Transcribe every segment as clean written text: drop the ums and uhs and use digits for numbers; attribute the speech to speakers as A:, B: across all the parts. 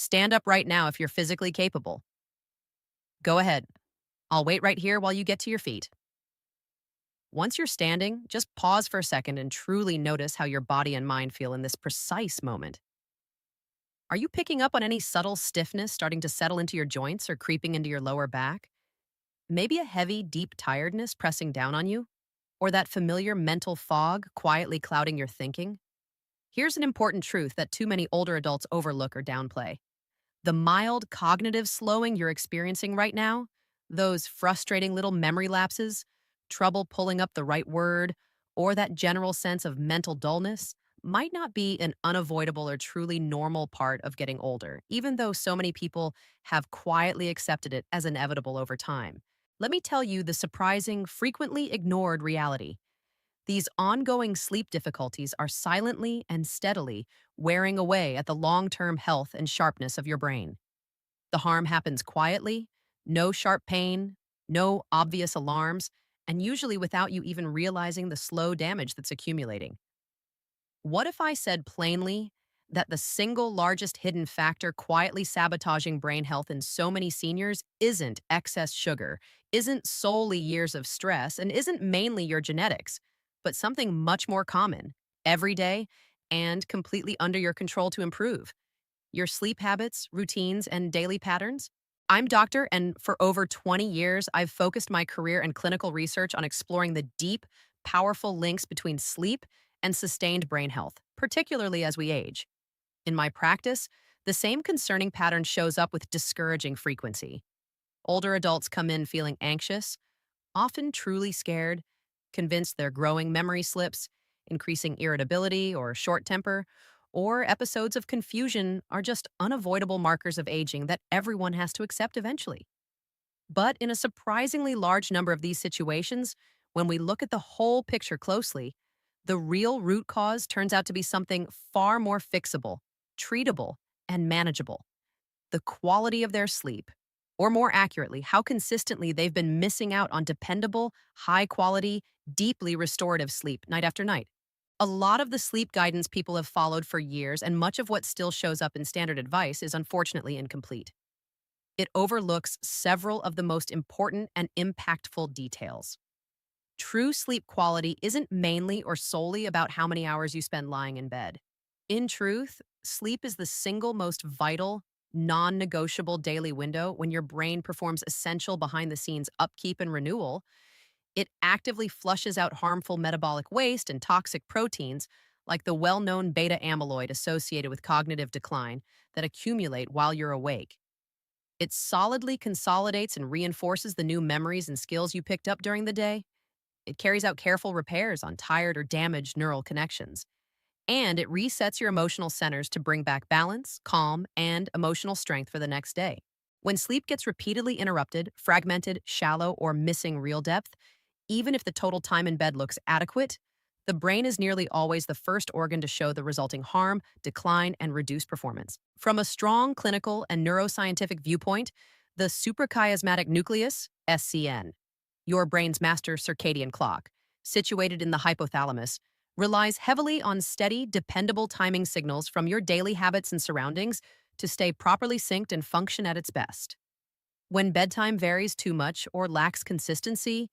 A: Stand up right now if you're physically capable. Go ahead. I'll wait right here while you get to your feet. Once you're standing, just pause for a second and truly notice how your body and mind feel in this precise moment. Are you picking up on any subtle stiffness starting to settle into your joints or creeping into your lower back? Maybe a heavy, deep tiredness pressing down on you? Or that familiar mental fog quietly clouding your thinking? Here's an important truth that too many older adults overlook or downplay. The mild cognitive slowing you're experiencing right now, those frustrating little memory lapses, trouble pulling up the right word, or that general sense of mental dullness, might not be an unavoidable or truly normal part of getting older, even though so many people have quietly accepted it as inevitable over time. Let me tell you the surprising, frequently ignored reality. These ongoing sleep difficulties are silently and steadily wearing away at the long-term health and sharpness of your brain. The harm happens quietly, no sharp pain, no obvious alarms, and usually without you even realizing the slow damage that's accumulating. What if I said plainly that the single largest hidden factor quietly sabotaging brain health in so many seniors isn't excess sugar, isn't solely years of stress, and isn't mainly your genetics, but something much more common, everyday, and completely under your control to improve? Your sleep habits, routines, and daily patterns? I'm doctor, and for over 20 years, I've focused my career and clinical research on exploring the deep, powerful links between sleep and sustained brain health, particularly as we age. In my practice, the same concerning pattern shows up with discouraging frequency. Older adults come in feeling anxious, often truly scared, convinced their growing memory slips, increasing irritability or short temper, or episodes of confusion are just unavoidable markers of aging that everyone has to accept eventually. But in a surprisingly large number of these situations, when we look at the whole picture closely, the real root cause turns out to be something far more fixable, treatable, and manageable: the quality of their sleep, or more accurately, how consistently they've been missing out on dependable, high quality, deeply restorative sleep night after night. A lot of the sleep guidance people have followed for years, and much of what still shows up in standard advice, is unfortunately incomplete. It overlooks several of the most important and impactful details. True sleep quality isn't mainly or solely about how many hours you spend lying in bed. In truth, sleep is the single most vital, non negotiable daily window when your brain performs essential behind the scenes upkeep and renewal. It actively flushes out harmful metabolic waste and toxic proteins, like the well known beta amyloid associated with cognitive decline, that accumulate while you're awake. It solidly consolidates and reinforces the new memories and skills you picked up during the day. It carries out careful repairs on tired or damaged neural connections. And it resets your emotional centers to bring back balance, calm, and emotional strength for the next day. When sleep gets repeatedly interrupted, fragmented, shallow, or missing real depth, even if the total time in bed looks adequate, the brain is nearly always the first organ to show the resulting harm, decline, and reduced performance. From a strong clinical and neuroscientific viewpoint, the suprachiasmatic nucleus, SCN, your brain's master circadian clock, situated in the hypothalamus, relies heavily on steady, dependable timing signals from your daily habits and surroundings to stay properly synced and function at its best. When bedtime varies too much or lacks consistency,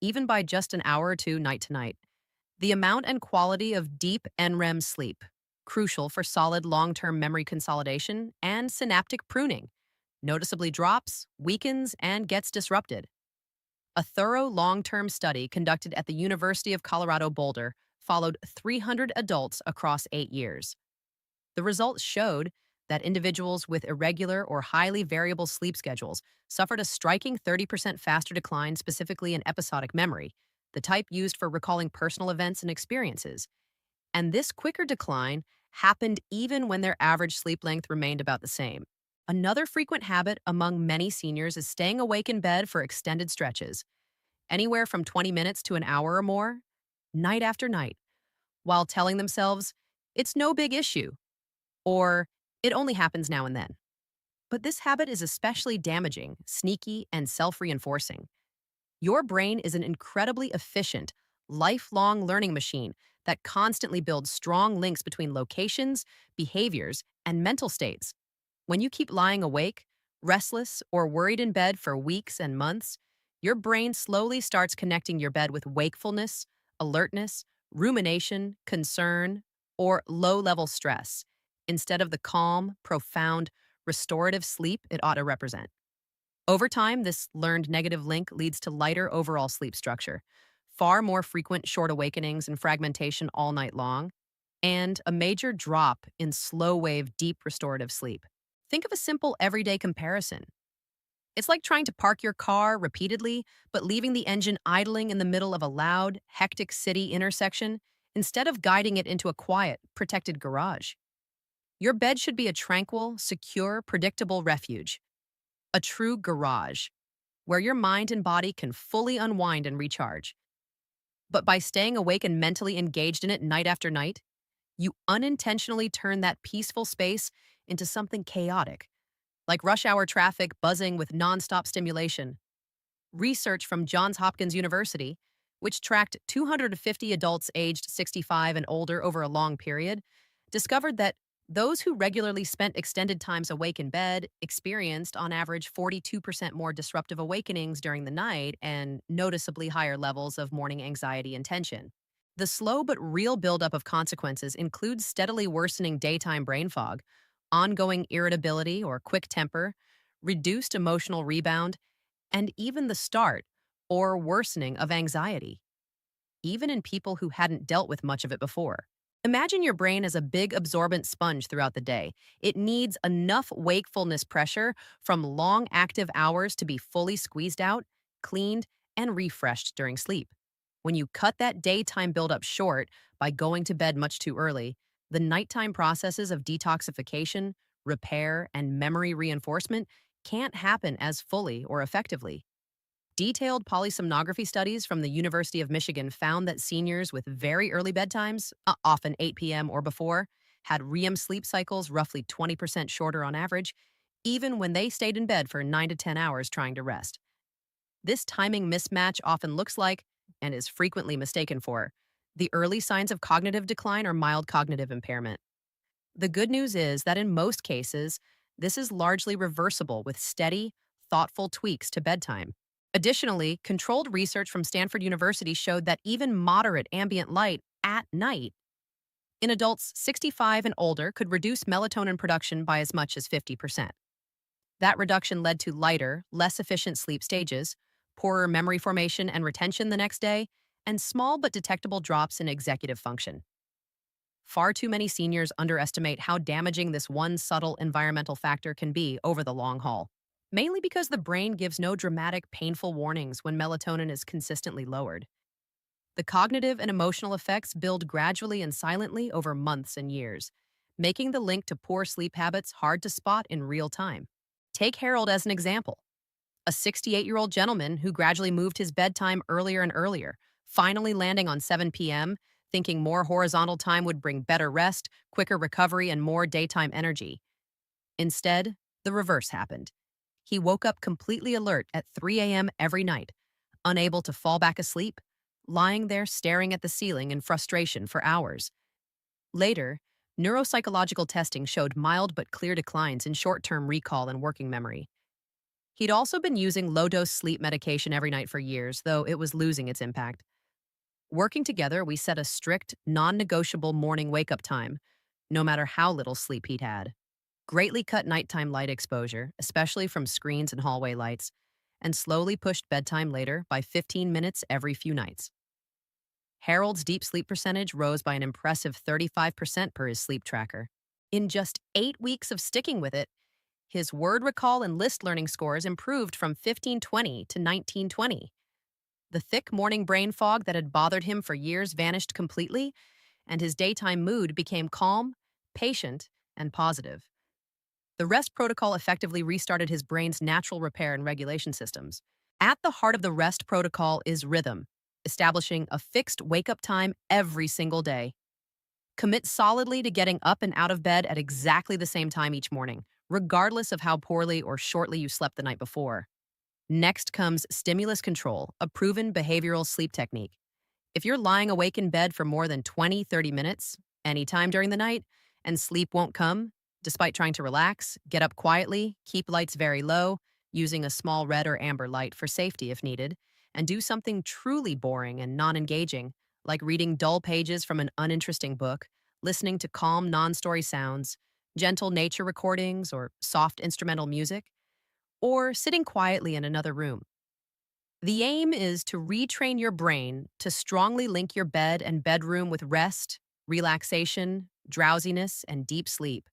A: even by just an hour or two night to night, the amount and quality of deep NREM sleep, crucial for solid long-term memory consolidation and synaptic pruning, noticeably drops, weakens, and gets disrupted. A thorough long-term study conducted at the University of Colorado Boulder followed 300 adults across 8 years. The results showed that individuals with irregular or highly variable sleep schedules suffered a striking 30% faster decline, specifically in episodic memory, the type used for recalling personal events and experiences. And this quicker decline happened even when their average sleep length remained about the same. Another frequent habit among many seniors is staying awake in bed for extended stretches, anywhere from 20 minutes to an hour or more, night after night, while telling themselves, it's no big issue, or it only happens now and then. But this habit is especially damaging, sneaky, and self reinforcing. Your brain is an incredibly efficient, lifelong learning machine that constantly builds strong links between locations, behaviors, and mental states. When you keep lying awake, restless, or worried in bed for weeks and months, your brain slowly starts connecting your bed with wakefulness, alertness, rumination, concern, or low level stress, instead of the calm, profound, restorative sleep it ought to represent. Over time, this learned negative link leads to lighter overall sleep structure, far more frequent short awakenings and fragmentation all night long, and a major drop in slow wave deep restorative sleep. Think of a simple everyday comparison. It's like trying to park your car repeatedly, but leaving the engine idling in the middle of a loud, hectic city intersection instead of guiding it into a quiet, protected garage. Your bed should be a tranquil, secure, predictable refuge, a true garage where your mind and body can fully unwind and recharge. But by staying awake and mentally engaged in it night after night, you unintentionally turn that peaceful space into something chaotic, like rush hour traffic buzzing with nonstop stimulation. Research from Johns Hopkins University, which tracked 250 adults aged 65 and older over a long period, discovered that those who regularly spent extended times awake in bed experienced, on average, 42% more disruptive awakenings during the night and noticeably higher levels of morning anxiety and tension. The slow but real buildup of consequences includes steadily worsening daytime brain fog, ongoing irritability or quick temper, reduced emotional rebound, and even the start or worsening of anxiety, even in people who hadn't dealt with much of it before. Imagine your brain as a big absorbent sponge throughout the day. It needs enough wakefulness pressure from long active hours to be fully squeezed out, cleaned, and refreshed during sleep. When you cut that daytime buildup short by going to bed much too early, the nighttime processes of detoxification, repair, and memory reinforcement can't happen as fully or effectively. Detailed polysomnography studies from the University of Michigan found that seniors with very early bedtimes, often 8 p.m. or before, had REM sleep cycles roughly 20% shorter on average, even when they stayed in bed for 9 to 10 hours trying to rest. This timing mismatch often looks like, and is frequently mistaken for, the early signs of cognitive decline or mild cognitive impairment. The good news is that in most cases, this is largely reversible with steady, thoughtful tweaks to bedtime. Additionally, controlled research from Stanford University showed that even moderate ambient light at night in adults 65 and older could reduce melatonin production by as much as 50%. That reduction led to lighter, less efficient sleep stages, poorer memory formation and retention the next day, and small but detectable drops in executive function. Far too many seniors underestimate how damaging this one subtle environmental factor can be over the long haul, mainly because the brain gives no dramatic, painful warnings when melatonin is consistently lowered. The cognitive and emotional effects build gradually and silently over months and years, making the link to poor sleep habits hard to spot in real time. Take Harold as an example, a 68-year-old gentleman who gradually moved his bedtime earlier and earlier, finally landing on 7 p.m., thinking more horizontal time would bring better rest, quicker recovery, and more daytime energy. Instead, the reverse happened. He woke up completely alert at 3 a.m. every night, unable to fall back asleep, lying there staring at the ceiling in frustration for hours. Later, neuropsychological testing showed mild but clear declines in short-term recall and working memory. He'd also been using low-dose sleep medication every night for years, though it was losing its impact. Working together, we set a strict, non-negotiable morning wake-up time, no matter how little sleep he'd had. Greatly cut nighttime light exposure, especially from screens and hallway lights, and slowly pushed bedtime later by 15 minutes every few nights. Harold's deep sleep percentage rose by an impressive 35% per his sleep tracker. In just 8 weeks of sticking with it, his word recall and list learning scores improved from 1520 to 1920. The thick morning brain fog that had bothered him for years vanished completely, and his daytime mood became calm, patient, and positive. The rest protocol effectively restarted his brain's natural repair and regulation systems. At the heart of the rest protocol is rhythm, establishing a fixed wake-up time every single day. Commit solidly to getting up and out of bed at exactly the same time each morning, regardless of how poorly or shortly you slept the night before. Next comes stimulus control, a proven behavioral sleep technique. If you're lying awake in bed for more than 20, 30 minutes, anytime during the night, and sleep won't come, Despite trying to relax, get up quietly, keep lights very low, using a small red or amber light for safety if needed, and do something truly boring and non engaging, like reading dull pages from an uninteresting book, listening to calm non story sounds, gentle nature recordings, or soft instrumental music, or sitting quietly in another room. The aim is to retrain your brain to strongly link your bed and bedroom with rest, relaxation, drowsiness, and deep sleep,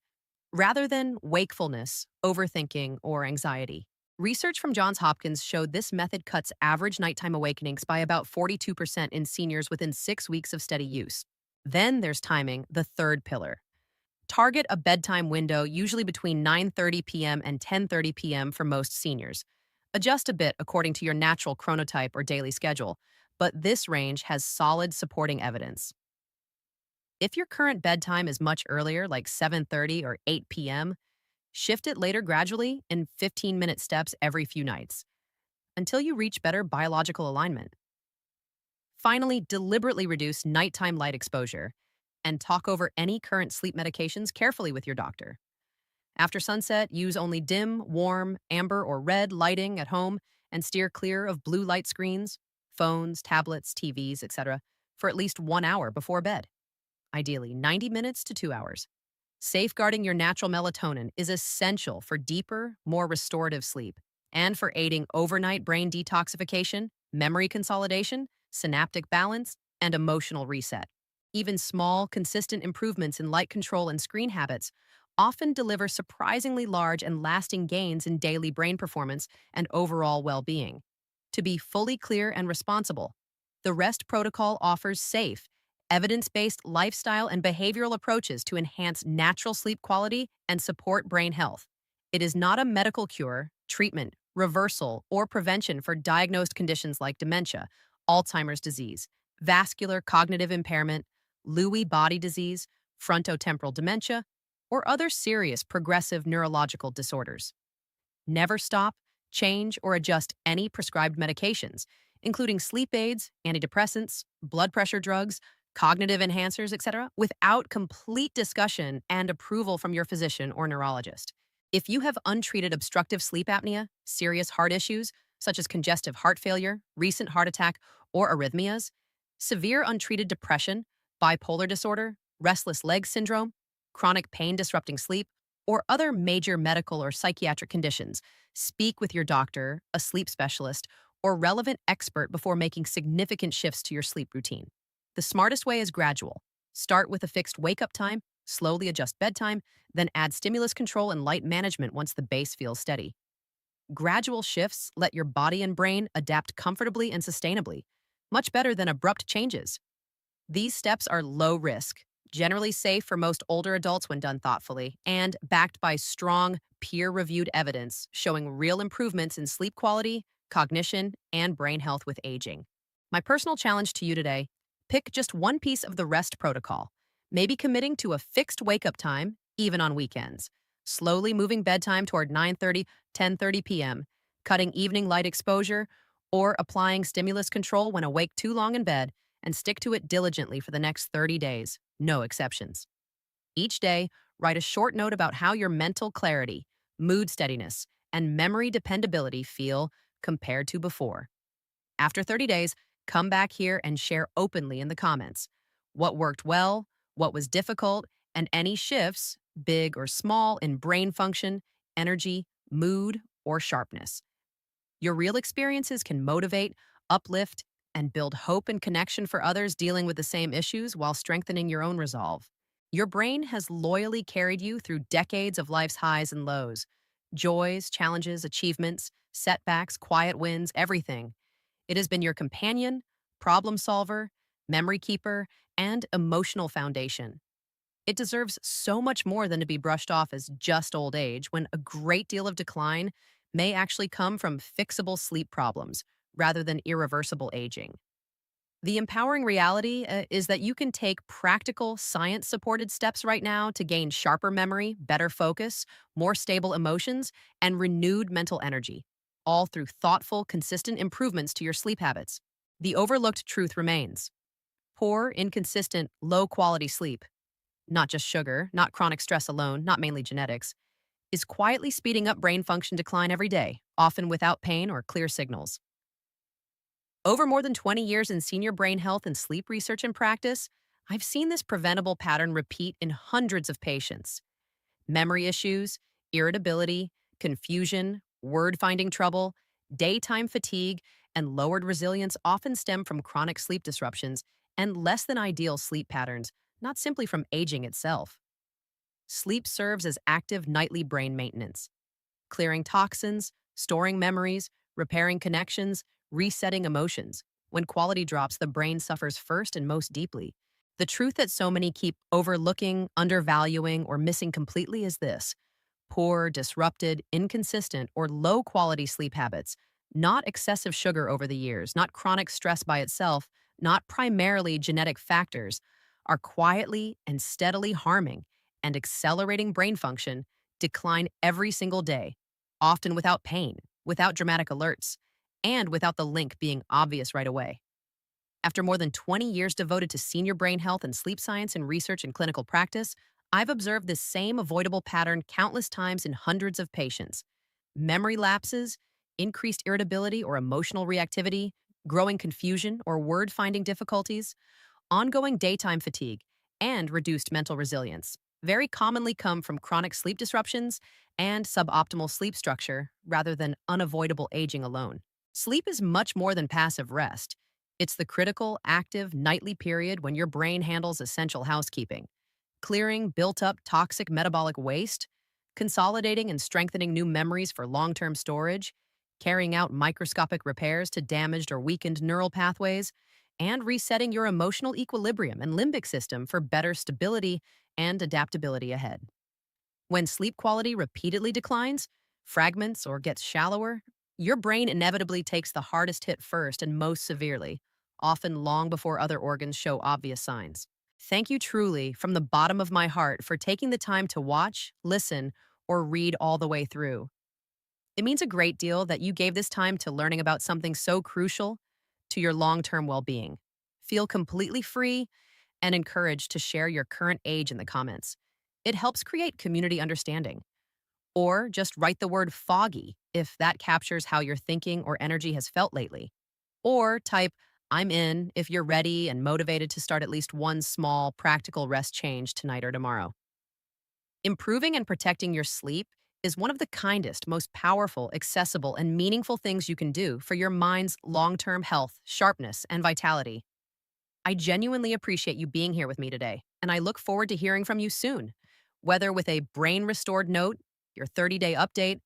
A: rather than wakefulness, overthinking, or anxiety. Research from Johns Hopkins showed this method cuts average nighttime awakenings by about 42% in seniors within 6 weeks of steady use. Then there's timing, the third pillar. Target a bedtime window usually between 9:30 p.m. and 10:30 p.m. for most seniors. Adjust a bit according to your natural chronotype or daily schedule, but this range has solid supporting evidence. If your current bedtime is much earlier, like 7:30 or 8 p.m., shift it later gradually in 15-minute steps every few nights until you reach better biological alignment. Finally, deliberately reduce nighttime light exposure and talk over any current sleep medications carefully with your doctor. After sunset, use only dim, warm, amber, or red lighting at home and steer clear of blue light screens, phones, tablets, TVs, etc., for at least 1 hour before bed, ideally 90 minutes to 2 hours. Safeguarding your natural melatonin is essential for deeper, more restorative sleep and for aiding overnight brain detoxification, memory consolidation, synaptic balance, and emotional reset. Even small, consistent improvements in light control and screen habits often deliver surprisingly large and lasting gains in daily brain performance and overall well being. To be fully clear and responsible, the REST protocol offers safe, evidence based lifestyle and behavioral approaches to enhance natural sleep quality and support brain health. It is not a medical cure, treatment, reversal, or prevention for diagnosed conditions like dementia, Alzheimer's disease, vascular cognitive impairment, Lewy body disease, frontotemporal dementia, or other serious progressive neurological disorders. Never stop, change, or adjust any prescribed medications, including sleep aids, antidepressants, blood pressure drugs, cognitive enhancers, etc., without complete discussion and approval from your physician or neurologist. If you have untreated obstructive sleep apnea, serious heart issues, such as congestive heart failure, recent heart attack, or arrhythmias, severe untreated depression, bipolar disorder, restless leg syndrome, chronic pain disrupting sleep, or other major medical or psychiatric conditions, speak with your doctor, a sleep specialist, or relevant expert before making significant shifts to your sleep routine. The smartest way is gradual. Start with a fixed wake-up time, slowly adjust bedtime, then add stimulus control and light management once the base feels steady. Gradual shifts let your body and brain adapt comfortably and sustainably, much better than abrupt changes. These steps are low risk, generally safe for most older adults when done thoughtfully, and backed by strong, peer-reviewed evidence showing real improvements in sleep quality, cognition, and brain health with aging. My personal challenge to you today: pick just one piece of the REST protocol, maybe committing to a fixed wake-up time, even on weekends, slowly moving bedtime toward 9:30, 10:30 p.m., cutting evening light exposure, or applying stimulus control when awake too long in bed, and stick to it diligently for the next 30 days, no exceptions. Each day, write a short note about how your mental clarity, mood steadiness, and memory dependability feel compared to before. After 30 days, come back here and share openly in the comments what worked well, what was difficult, and any shifts, big or small, in brain function, energy, mood, or sharpness. Your real experiences can motivate, uplift, and build hope and connection for others dealing with the same issues while strengthening your own resolve. Your brain has loyally carried you through decades of life's highs and lows, joys, challenges, achievements, setbacks, quiet wins, everything. It has been your companion, problem solver, memory keeper, and emotional foundation. It deserves so much more than to be brushed off as just old age, when a great deal of decline may actually come from fixable sleep problems rather than irreversible aging. The empowering reality is that you can take practical, science supported steps right now to gain sharper memory, better focus, more stable emotions, and renewed mental energy, all through thoughtful, consistent improvements to your sleep habits. The overlooked truth remains: poor, inconsistent, low quality sleep, not just sugar, not chronic stress alone, not mainly genetics, is quietly speeding up brain function decline every day, often without pain or clear signals. Over more than 20 years in senior brain health and sleep research and practice, I've seen this preventable pattern repeat in hundreds of patients. Memory issues, irritability, confusion, word finding trouble, daytime fatigue, and lowered resilience often stem from chronic sleep disruptions and less than ideal sleep patterns, not simply from aging itself. Sleep serves as active nightly brain maintenance, clearing toxins, storing memories, repairing connections, resetting emotions. When quality drops, the brain suffers first and most deeply. The truth that so many keep overlooking, undervaluing, or missing completely is this: poor, disrupted, inconsistent, or low quality sleep habits, not excessive sugar over the years, not chronic stress by itself, not primarily genetic factors, are quietly and steadily harming and accelerating brain function decline every single day, often without pain, without dramatic alerts, and without the link being obvious right away. After more than 20 years devoted to senior brain health and sleep science in research and clinical practice, I've observed this same avoidable pattern countless times in hundreds of patients. Memory lapses, increased irritability or emotional reactivity, growing confusion or word finding difficulties, ongoing daytime fatigue, and reduced mental resilience very commonly come from chronic sleep disruptions and suboptimal sleep structure rather than unavoidable aging alone. Sleep is much more than passive rest. It's the critical, active, nightly period when your brain handles essential housekeeping, clearing built up toxic metabolic waste, consolidating and strengthening new memories for long term storage, carrying out microscopic repairs to damaged or weakened neural pathways, and resetting your emotional equilibrium and limbic system for better stability and adaptability ahead. When sleep quality repeatedly declines, fragments, or gets shallower, your brain inevitably takes the hardest hit first and most severely, often long before other organs show obvious signs. Thank you truly, from the bottom of my heart, for taking the time to watch, listen, or read all the way through. It means a great deal that you gave this time to learning about something so crucial to your long term well being. Feel completely free and encouraged to share your current age in the comments. It helps create community understanding. Or just write the word foggy if that captures how your thinking or energy has felt lately. Or type I'm in if you're ready and motivated to start at least one small, practical rest change tonight or tomorrow. Improving and protecting your sleep is one of the kindest, most powerful, accessible, and meaningful things you can do for your mind's long term health, sharpness, and vitality. I genuinely appreciate you being here with me today, and I look forward to hearing from you soon, whether with a brain restored note, your 30-day update,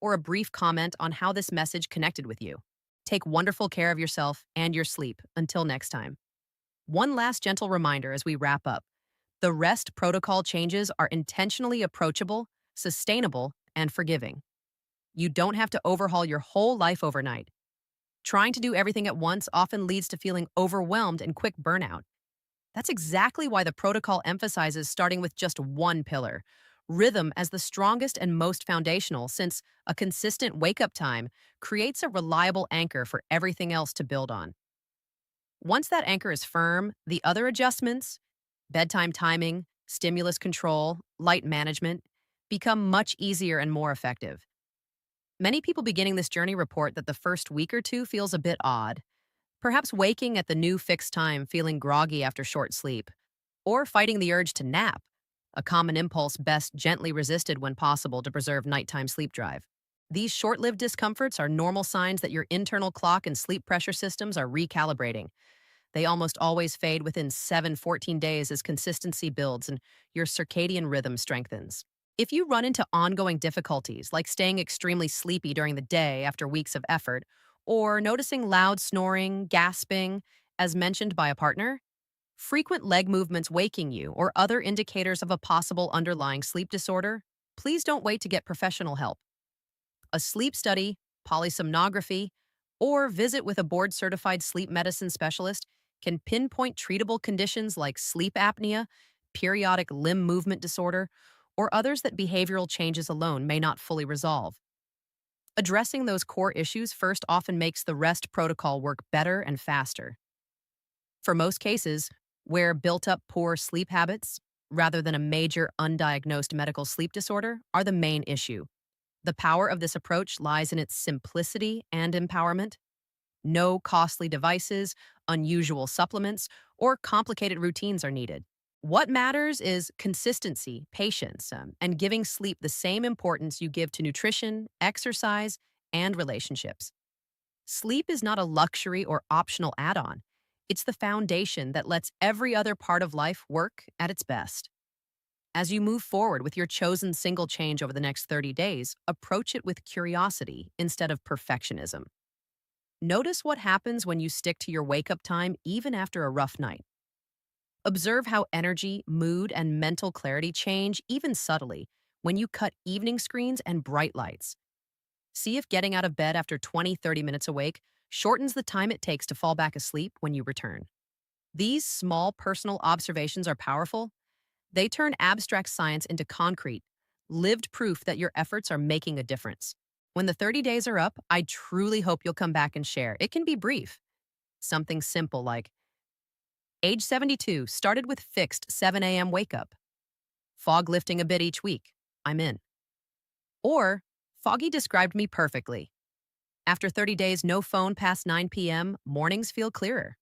A: or a brief comment on how this message connected with you. Take wonderful care of yourself and your sleep. Until next time. One last gentle reminder as we wrap up: the rest protocol changes are intentionally approachable, sustainable, and forgiving. You don't have to overhaul your whole life overnight. Trying to do everything at once often leads to feeling overwhelmed and quick burnout. That's exactly why the protocol emphasizes starting with just one pillar: rhythm as the strongest and most foundational, since a consistent wake up time creates a reliable anchor for everything else to build on. Once that anchor is firm, the other adjustments, bedtime timing, stimulus control, light management, become much easier and more effective. Many people beginning this journey report that the first week or two feels a bit odd, perhaps waking at the new fixed time feeling groggy after short sleep, or fighting the urge to nap, a common impulse best gently resisted when possible to preserve nighttime sleep drive. These short lived discomforts are normal signs that your internal clock and sleep pressure systems are recalibrating. They almost always fade within 14 days as consistency builds and your circadian rhythm strengthens. If you run into ongoing difficulties, like staying extremely sleepy during the day after weeks of effort, or noticing loud snoring, gasping, as mentioned by a partner, frequent leg movements waking you, or other indicators of a possible underlying sleep disorder, please don't wait to get professional help. A sleep study, polysomnography, or visit with a board certified sleep medicine specialist can pinpoint treatable conditions like sleep apnea, periodic limb movement disorder, or others that behavioral changes alone may not fully resolve. Addressing those core issues first often makes the rest protocol work better and faster. For most cases, where built up poor sleep habits, rather than a major undiagnosed medical sleep disorder, are the main issue. The power of this approach lies in its simplicity and empowerment. No costly devices, unusual supplements, or complicated routines are needed. What matters is consistency, patience, and giving sleep the same importance you give to nutrition, exercise, and relationships. Sleep is not a luxury or optional add on. It's the foundation that lets every other part of life work at its best. As you move forward with your chosen single change over the next 30 days, approach it with curiosity instead of perfectionism. Notice what happens when you stick to your wake up time even after a rough night. Observe how energy, mood, and mental clarity change even subtly when you cut evening screens and bright lights. See if getting out of bed after 20-30 minutes awake shortens the time it takes to fall back asleep when you return. These small personal observations are powerful. They turn abstract science into concrete, lived proof that your efforts are making a difference. When the 30 days are up, I truly hope you'll come back and share. It can be brief. Something simple like, age 72, started with fixed 7 a.m. wake up. Fog lifting a bit each week. I'm in. Or, Foggy described me perfectly. After 30 days, no phone past 9 p.m., mornings feel clearer.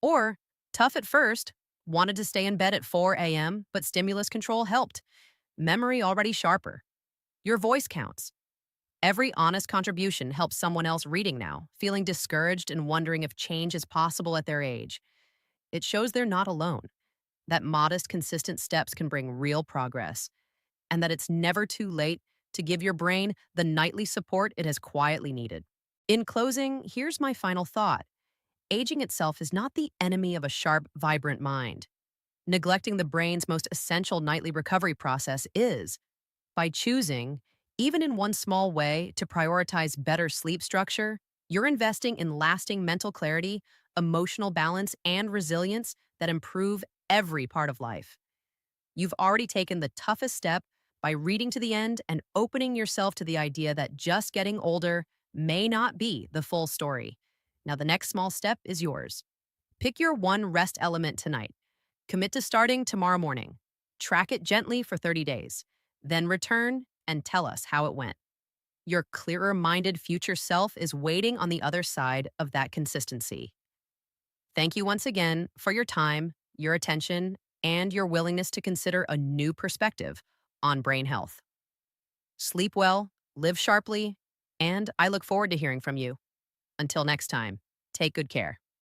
A: Or, tough at first, wanted to stay in bed at 4 a.m., but stimulus control helped. Memory already sharper. Your voice counts. Every honest contribution helps someone else reading now, feeling discouraged and wondering if change is possible at their age. It shows they're not alone, that modest, consistent steps can bring real progress, and that it's never too late to give your brain the nightly support it has quietly needed. In closing, here's my final thought. Aging itself is not the enemy of a sharp, vibrant mind. Neglecting the brain's most essential nightly recovery process is. By choosing, even in one small way, to prioritize better sleep structure, you're investing in lasting mental clarity, emotional balance, and resilience that improve every part of life. You've already taken the toughest step by reading to the end and opening yourself to the idea that just getting older may not be the full story. Now, the next small step is yours. Pick your one rest element tonight. Commit to starting tomorrow morning. Track it gently for 30 days. Then return and tell us how it went. Your clearer minded future self is waiting on the other side of that consistency. Thank you once again for your time, your attention, and your willingness to consider a new perspective on brain health. Sleep well, live sharply, and I look forward to hearing from you. Until next time, take good care.